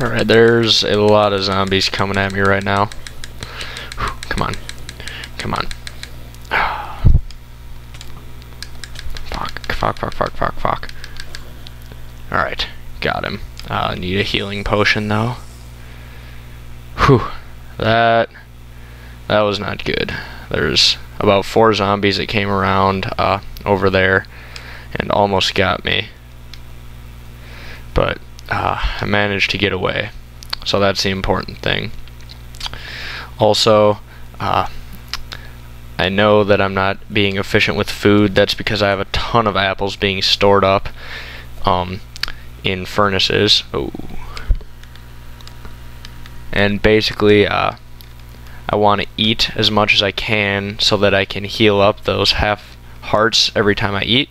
Alright, there's a lot of zombies coming at me right now. Come on. Come on. Fuck. Alright, got him. Need a healing potion though. Whew. That was not good. There's about 4 zombies that came around over there and almost got me. But I managed to get away. So that's the important thing. Also, I know that I'm not being efficient with food. That's because I have a ton of apples being stored up in furnaces. Oh. And basically, I want to eat as much as I can so that I can heal up those half hearts every time I eat.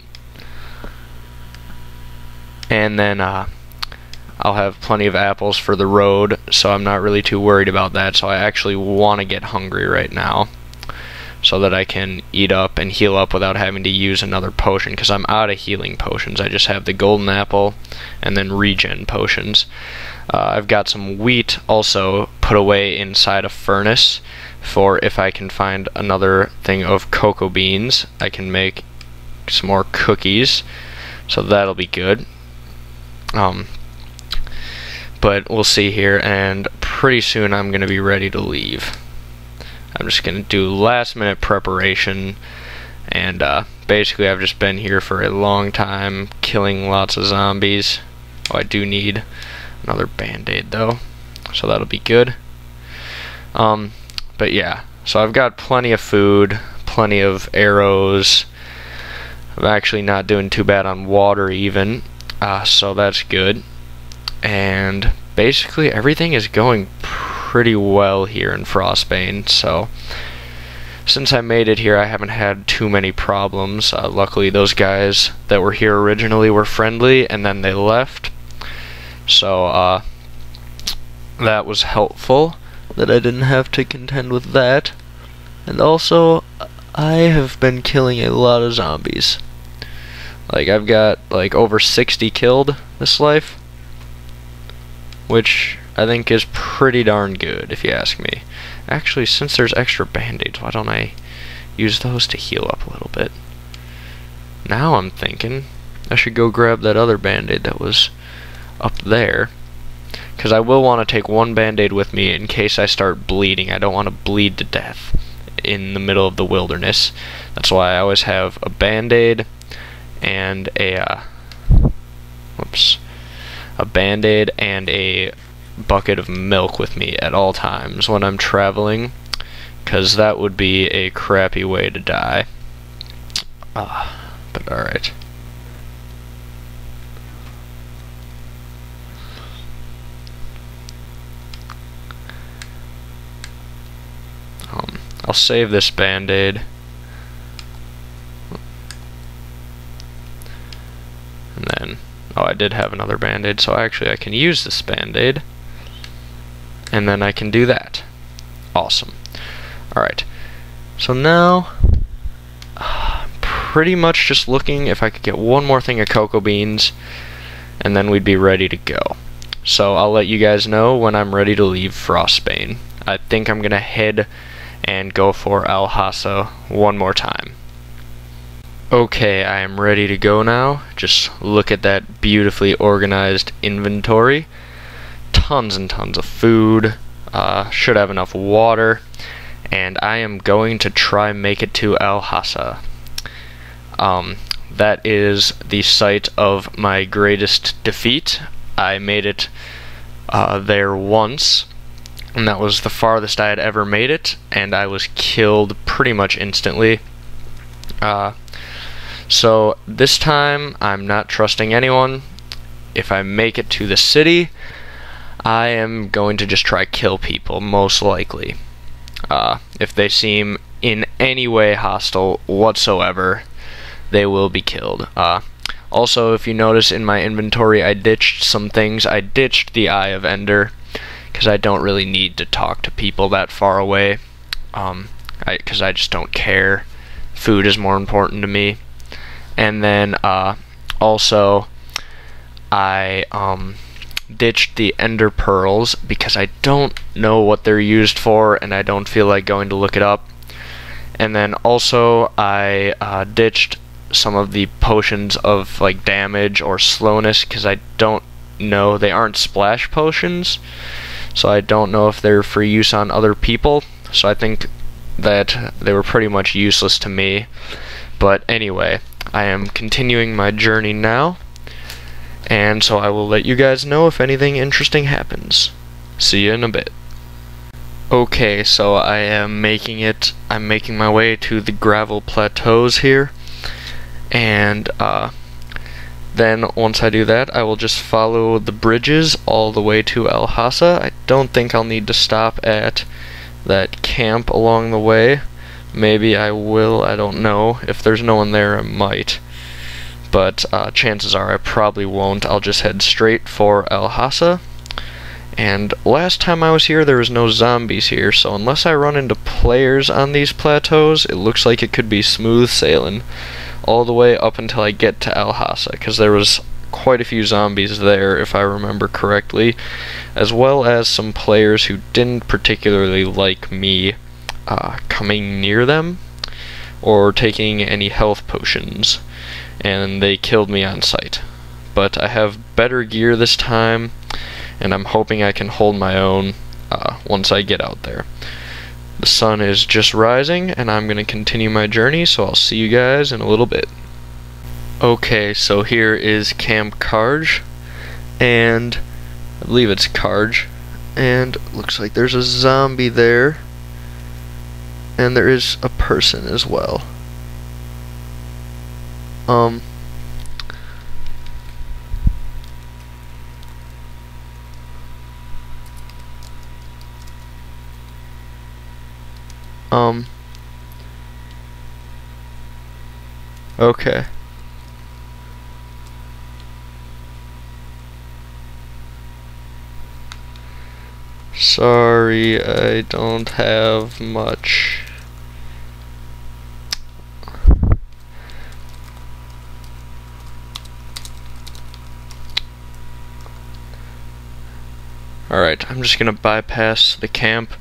And then I'll have plenty of apples for the road, so I'm not really too worried about that. So I actually want to get hungry right now so that I can eat up and heal up without having to use another potion, because I'm out of healing potions. I just have the golden apple and then regen potions. I've got some wheat also put away inside a furnace for if I can find another thing of cocoa beans. I can make some more cookies, so that'll be good. But we'll see here, and pretty soon I'm going to be ready to leave. I'm just going to do last minute preparation, and basically I've just been here for a long time killing lots of zombies. Oh, I do need another band-aid though, so that'll be good. But yeah, so I've got plenty of food, plenty of arrows. I'm actually not doing too bad on water even, so that's good. And basically everything is going pretty well here in Frostbane, so since I made it here I haven't had too many problems. Luckily those guys that were here originally were friendly and then they left, so that was helpful that I didn't have to contend with that. And also I have been killing a lot of zombies. Like, I've got like over 60 killed this life, which I think is pretty darn good if you ask me. Actually, since there's extra band-aids, why don't I use those to heal up a little bit? Now I'm thinking I should go grab that other band-aid that was up there, because I will want to take one band-aid with me in case I start bleeding. I don't want to bleed to death in the middle of the wilderness. That's why I always have a band-aid and a band-aid and a bucket of milk with me at all times when I'm traveling, because that would be a crappy way to die. But alright. I'll save this band-aid. And then, oh, I did have another band-aid, so actually I can use this band-aid. And then I can do that. Awesome. Alright. So now, pretty much just looking if I could get one more thing of cocoa beans, and then we'd be ready to go. So I'll let you guys know when I'm ready to leave Frostbane. I think I'm gonna head and go for Alhasa one more time. Okay, I am ready to go now. Just look at that beautifully organized inventory. Tons and tons of food. Should have enough water. And I am going to try make it to Alhasa. That is the site of my greatest defeat. I made it there once, and that was the farthest I had ever made it, and I was killed pretty much instantly. So this time I'm not trusting anyone. If I make it to the city, I am going to just try kill people, most likely. If they seem in any way hostile whatsoever, they will be killed. Also, if you notice in my inventory, I ditched some things. I ditched the Eye of Ender, because I don't really need to talk to people that far away, because I just don't care. Food is more important to me. And then, also, I ditched the ender pearls because I don't know what they're used for and I don't feel like going to look it up. And then also I ditched some of the potions of like damage or slowness because I don't know, they aren't splash potions, so I don't know if they're for use on other people, so I think that they were pretty much useless to me. But anyway, I am continuing my journey now, and so I will let you guys know if anything interesting happens. See you in a bit. Okay, so I'm making my way to the gravel plateaus here, and then once I do that, I will just follow the bridges all the way to Alhasa. I don't think I'll need to stop at that camp along the way. Maybe I will, I don't know. If there's no one there, I might. But chances are I probably won't. I'll just head straight for Alhasa. And last time I was here, there was no zombies here, so unless I run into players on these plateaus, it looks like it could be smooth sailing all the way up until I get to Alhasa, because there was quite a few zombies there, if I remember correctly, as well as some players who didn't particularly like me coming near them or taking any health potions, and they killed me on sight. But I have better gear this time, and I'm hoping I can hold my own once I get out there. The sun is just rising, and I'm going to continue my journey, so I'll see you guys in a little bit. Okay, so here is Camp Carge, and I believe it's Carge, and looks like there's a zombie there, and there is a person as well. Okay. Sorry, I don't have much. Alright, I'm just gonna bypass the camp.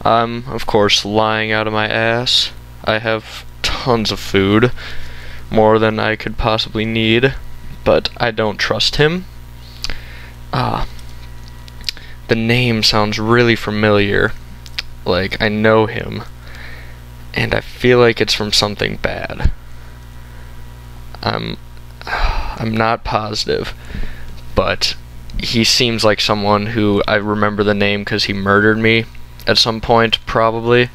I'm, of course, lying out of my ass. I have tons of food, more than I could possibly need, but I don't trust him. The name sounds really familiar, like I know him, and I feel like it's from something bad. I'm not positive, but he seems like someone who I remember the name because he murdered me at some point, probably,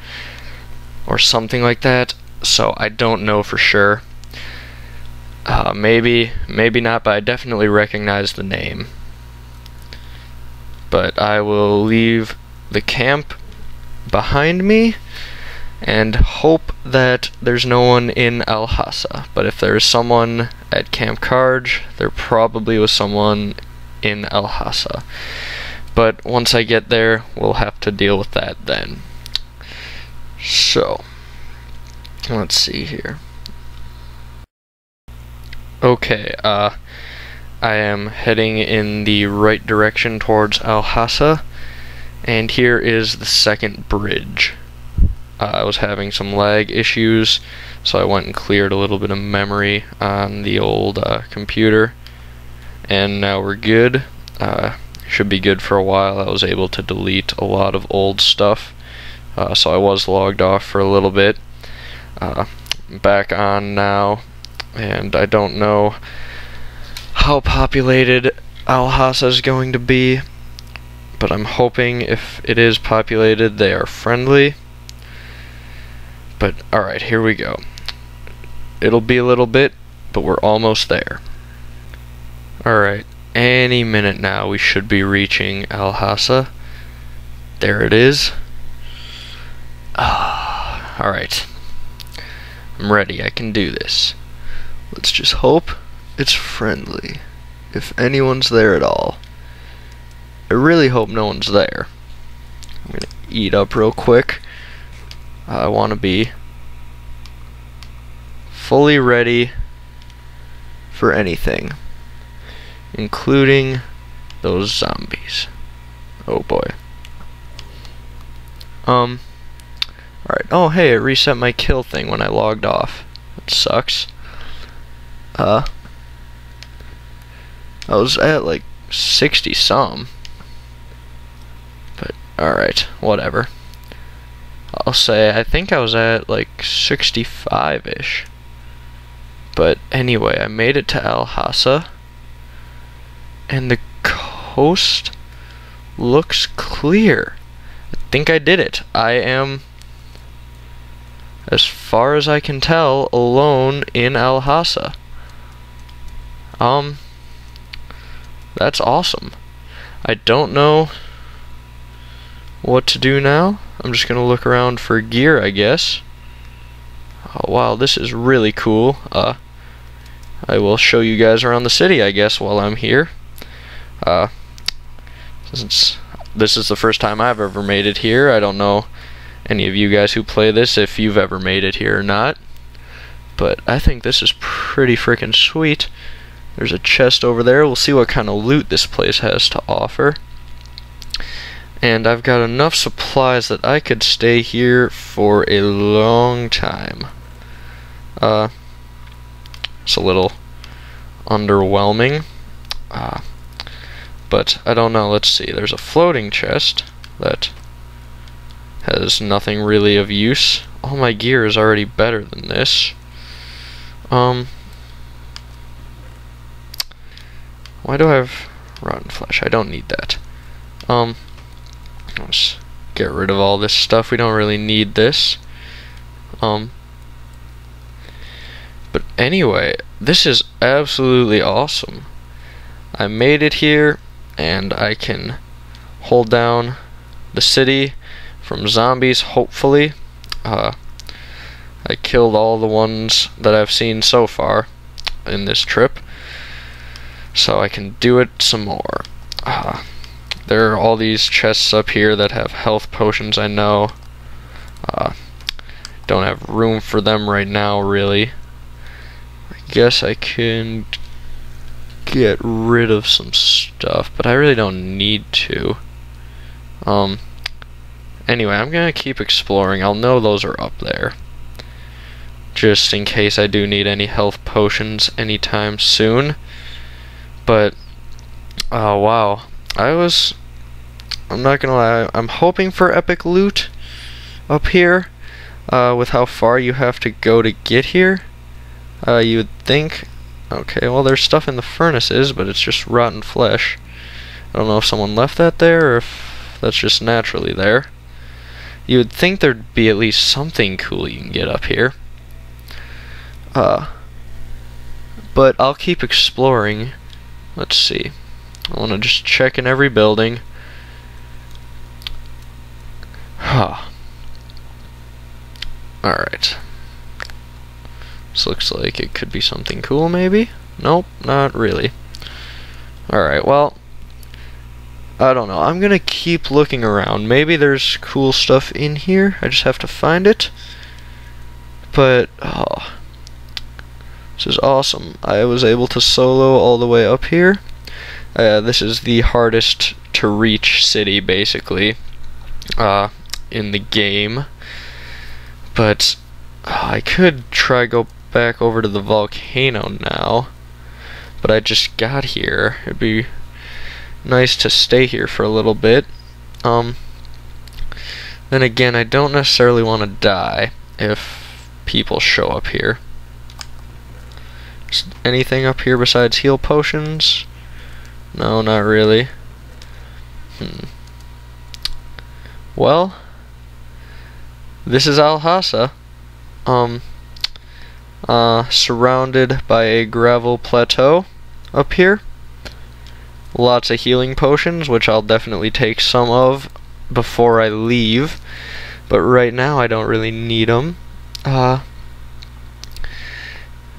or something like that, so I don't know for sure. Maybe not, but I definitely recognize the name. But I will leave the camp behind me and hope that there's no one in Alhasa. But if there's someone at Camp Carge, there probably was someone in Alhasa. But once I get there, we'll have to deal with that then. So, let's see here. Okay, I am heading in the right direction towards Alhasa, and here is the second bridge. I was having some lag issues, so I went and cleared a little bit of memory on the old computer, and now we're good. Should be good for a while. I was able to delete a lot of old stuff, so I was logged off for a little bit. Back on now, and I don't know how populated Alhasa is going to be, but I'm hoping if it is populated, they are friendly. But alright, here we go. It'll be a little bit, but we're almost there. Alright, any minute now we should be reaching Alhasa. There it is. Alright. I'm ready, I can do this. Let's just hope it's friendly, if anyone's there at all. I really hope no one's there. I'm gonna eat up real quick. I want to be fully ready for anything, including those zombies. Oh boy. Alright. Oh hey, it reset my kill thing when I logged off. That sucks. I was at like 60 some. But alright, whatever. I'll say I think I was at like 65-ish. But anyway, I made it to Alhasa, and the coast looks clear. I think I did it. I am, as far as I can tell, alone in Alhasa. That's awesome. I don't know what to do now. I'm just gonna look around for gear, I guess. Oh wow, this is really cool. I will show you guys around the city, I guess, while I'm here. Since this is the first time I've ever made it here, I don't know any of you guys who play this if you've ever made it here or not. But I think this is pretty freaking sweet. There's a chest over there. We'll see what kind of loot this place has to offer. And I've got enough supplies that I could stay here for a long time. It's a little underwhelming. But I don't know. Let's see. There's a floating chest that has nothing really of use. All my gear is already better than this. Why do I have rotten flesh? I don't need that. Let's get rid of all this stuff. We don't really need this. But anyway, this is absolutely awesome. I made it here, and I can hold down the city from zombies, hopefully. I killed all the ones that I've seen so far in this trip, so I can do it some more. There are all these chests up here that have health potions, I know. Don't have room for them right now, really. I guess I can get rid of some stuff, but I really don't need to. Anyway, I'm gonna keep exploring. I'll know those are up there, just in case I do need any health potions anytime soon. But oh wow, I'm not gonna lie, I'm hoping for epic loot up here, with how far you have to go to get here. You would think, okay, well there's stuff in the furnaces, but it's just rotten flesh. I don't know if someone left that there, or if that's just naturally there. You would think there'd be at least something cool you can get up here. But I'll keep exploring. Let's see. I want to just check in every building. Alright. This looks like it could be something cool, maybe? Nope, not really. Alright, well, I don't know. I'm gonna keep looking around. Maybe there's cool stuff in here. I just have to find it. But, oh, this is awesome. I was able to solo all the way up here. This is the hardest to reach city, basically, in the game. But I could try go back over to the volcano now, but I just got here. It'd be nice to stay here for a little bit. Then again, I don't necessarily want to die if people show up here. Is anything up here besides heal potions? No, not really. Well, this is Alhasa. Surrounded by a gravel plateau up here. Lots of healing potions, which I'll definitely take some of before I leave. But right now, I don't really need them.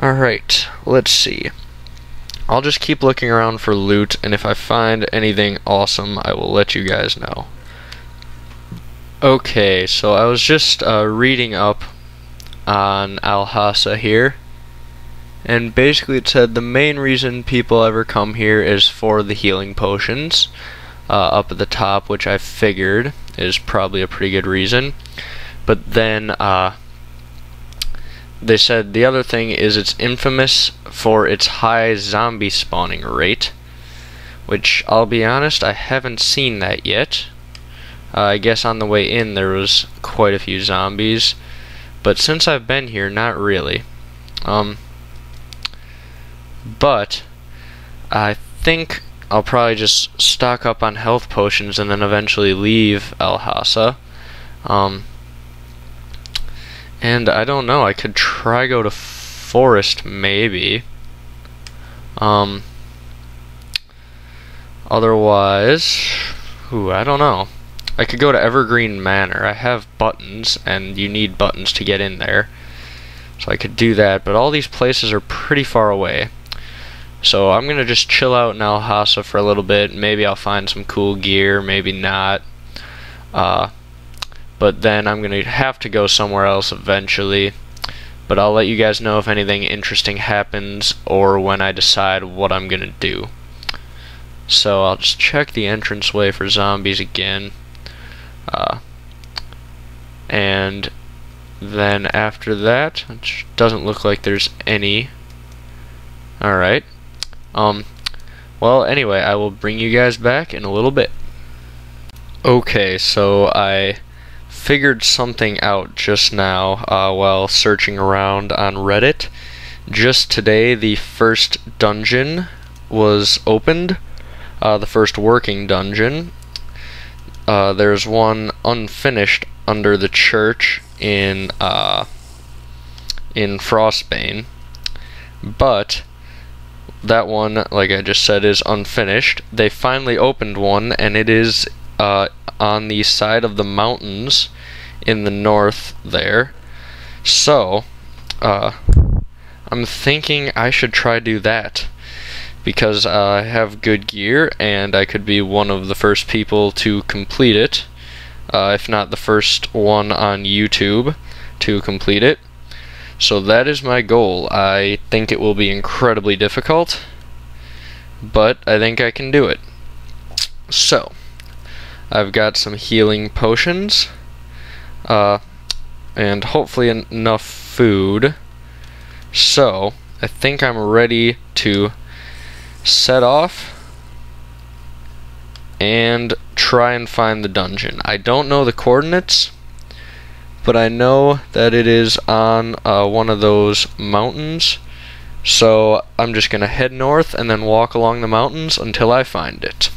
Alright, let's see. I'll just keep looking around for loot, and if I find anything awesome, I will let you guys know. Okay, so I was just reading up on Alhasa here, And basically it said the main reason people ever come here is for the healing potions up at the top, which I figured is probably a pretty good reason. But then they said the other thing is it's infamous for its high zombie spawning rate, which I'll be honest, I haven't seen that yet. I guess on the way in there was quite a few zombies, but since I've been here, not really. But I think I'll probably just stock up on health potions and then eventually leave Alhasa. And I don't know, I could try go to Forest maybe. Otherwise, I don't know. I could go to Evergreen Manor. I have buttons, and you need buttons to get in there. So I could do that, but all these places are pretty far away. So I'm gonna just chill out in Alhasa for a little bit. Maybe I'll find some cool gear, maybe not. But then I'm gonna have to go somewhere else eventually. But I'll let you guys know if anything interesting happens or when I decide what I'm gonna do. So I'll just check the entranceway for zombies again. And then after that, it doesn't look like there's any. Alright. Well, anyway, I will bring you guys back in a little bit. Okay, so I figured something out just now while searching around on Reddit. Just today, the first dungeon was opened. The first working dungeon. There's one unfinished under the church in Frostbane, but that one, like I just said, is unfinished. They finally opened one, and it is on the side of the mountains in the north there. So I'm thinking I should try do that, because I have good gear and I could be one of the first people to complete it, if not the first one on YouTube to complete it. So that is my goal. I think it will be incredibly difficult, but I think I can do it. So I've got some healing potions and hopefully enough food. So I think I'm ready to set off and try and find the dungeon. I don't know the coordinates, but I know that it is on one of those mountains. So I'm just gonna head north and then walk along the mountains until I find it.